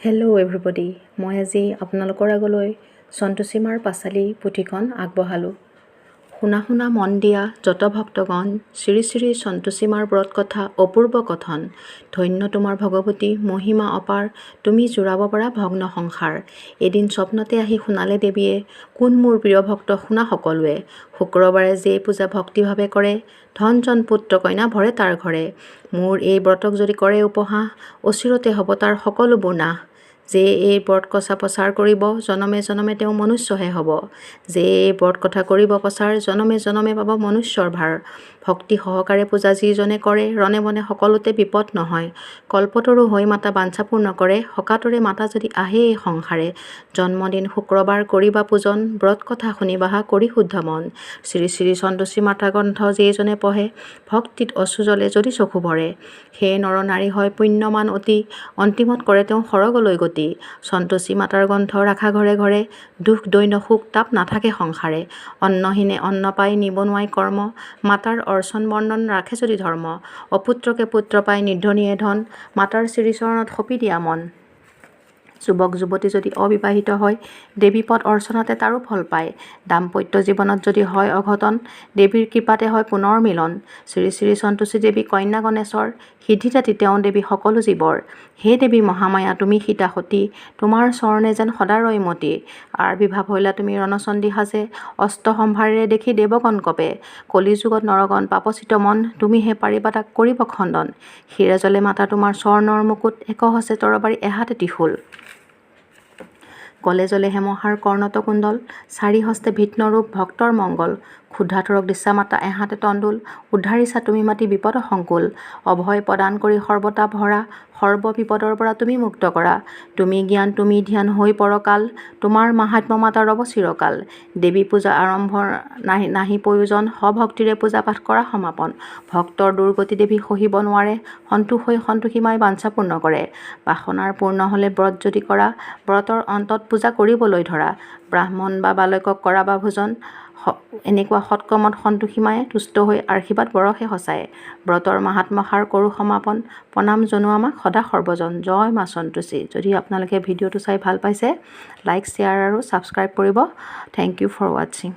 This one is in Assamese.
হেল্ল' এভৰিবডি, মই আজি আপোনালোকৰ আগলৈ সন্তোষী মাৰ পাঁচালী পুথিখন আগবঢ়ালোঁ। শুনা শুনা মন দিয়া যত ভক্তগণ, শ্ৰী শ্ৰী সন্তোষী মাৰ ব্ৰত কথা অপূৰ্ব কথন। ধন্য তোমাৰ ভগৱতী মহিমা অপাৰ, তুমি জোৰাব পৰা ভগ্ন সংসাৰ। এদিন স্বপ্নতে আহি শুনালে দেৱীয়ে, কোন মোৰ প্ৰিয় ভক্ত শুনা সকলোৱে। শুক্ৰবাৰে যে পূজা ভক্তিভাৱে কৰে, ধন জন পুত্ৰ কন্যা ভৰে তাৰ ঘৰে। মোৰ এই ব্ৰতক যদি কৰে উপহাস, অচিৰতে হ'ব তাৰ সকলোবোৰ নাশ। যে এই ব্ৰত কথা প্ৰচাৰ কৰিব, জনমে জনমে তেওঁ মনুষ্যহে হ'ব। যে এই ব্ৰত কথা কৰিব প্ৰচাৰ, জনমে জনমে পাব মনুষ্যৰ ভাৰ। ভক্তি সহকাৰে পূজা যিজনে কৰে, ৰণে বনে সকলোতে বিপদ নহয়। কল্পতৰু হৈ মাতা বাঞ্ছা পূৰ্ণ কৰে, সকাতৰে মাতা যদি আহে এই সংসাৰে। জন্মদিন শুক্ৰবাৰ কৰিবা পূজন, ব্ৰত কথা শুনিবাহা কৰি শুদ্ধ মন। শ্ৰী শ্ৰী সন্তোষী মাতা গ্ৰন্থ যেইজনে পঢ়ে, ভক্তিত অশ্ৰু জ্বলে যদি চকু ভৰে। সেই নৰ নাৰী হয় পুণ্যমান অতি, অন্তিমত কৰে তেওঁ সৰগলৈ গতি। সন্তোষী মাতাৰ গ্ৰন্থ ৰাখা ঘৰে ঘৰে, দুখ দৈন্য সুখ তাপ নাথাকে সংসাৰে। অন্নহীনে অন্ন পাই নিবনুৱাই কৰ্ম, মাতাৰ অৰ্চন বৰ্ণন ৰাখে যদি ধৰ্ম। অপুত্ৰকে পুত্ৰ পাই নিৰ্ধনীয়ে ধন, মাতাৰ শ্ৰীচৰণত সপি দিয়া মন। যুৱক যুৱতী যদি অবিবাহিত হয়, দেৱী পদ অৰ্চনাতে তাৰো ফল পায়। দাম্পত্য জীৱনত যদি হয় অঘটন, দেৱীৰ কৃপাতে হয় পুনৰ মিলন। শ্ৰী শ্ৰী সন্তোষী দেৱী কন্যা গণেশৰ, সিদ্ধিদাতি তেওঁ দেৱী সকলো জীৱৰ। হে দেৱী মহামায়া তুমি সীতা সতী, তোমাৰ চৰণে যেন সদা ৰয় মতি। আবিৰ্ভাৱ হৈলা তুমি ৰণচণ্ডী সাজে, অস্ত্ৰ সম্ভাৰেৰে দেখি দেৱগণ কপে। কলিযুগত নৰগণ পাপচিত মন, তুমিহে পাৰিবা তাক কৰিব খণ্ডন। শিৰে জলে মাতা তোমাৰ চৰণৰ মুকুট, একহস্তে তৰবাৰী এহাতে ত্ৰিশূল। গলে জলে হেমহাৰ কৰ্ণত কুণ্ডল, চাৰি হস্তে ভিষ্ণুৰূপ ভক্তৰ মংগল। ক্ষুধাতুৰক দিছা মাতা এহাতে তণ্ডুল, উদ্ধাৰিছা তুমি মাতি বিপদ সংকুল। অভয় প্ৰদান কৰি সৰ্বতা ভৰা, সৰ্ব বিপদৰ পৰা তুমি মুক্ত কৰা। তুমি জ্ঞান তুমি ধ্যান হৈ পৰকাল, তোমাৰ মাহাত্ম্য মাতা ৰব চিৰকাল। দেৱী পূজা আৰম্ভ নাহি প্ৰয়োজন, সভক্তিৰে পূজা পাঠ কৰা সমাপন। ভক্তৰ দুৰ্গতি দেৱী সহিব নোৱাৰে, সন্তোষ হৈ সন্তোষী মাই বাঞ্ছা পূৰ্ণ কৰে। বাসনাৰ পূৰ্ণ হলে ব্ৰত যদি কৰা, ব্ৰতৰ অন্তত পূজা কৰিবলৈ ধৰা। ব্ৰাহ্মণ বা বালকক কৰা বা ভোজন, এনেকুৱা সৎকৰ্মত সন্তোষী মায়ে তুষ্ট হৈ আশীৰ্বাদ বৰষে সঁচাই। ব্ৰতৰ মাহাত্ম্যসাৰ কৰোঁ সমাপন, প্ৰণাম জনোৱা মাক সদা সৰ্বজন। জয় মা সন্তোষী। যদি আপোনালোকে ভিডিঅ'টো চাই ভাল পাইছে, লাইক শ্বেয়াৰ আৰু ছাবস্ক্ৰাইব কৰিব। থেংক ইউ ফৰ ৱাচিং।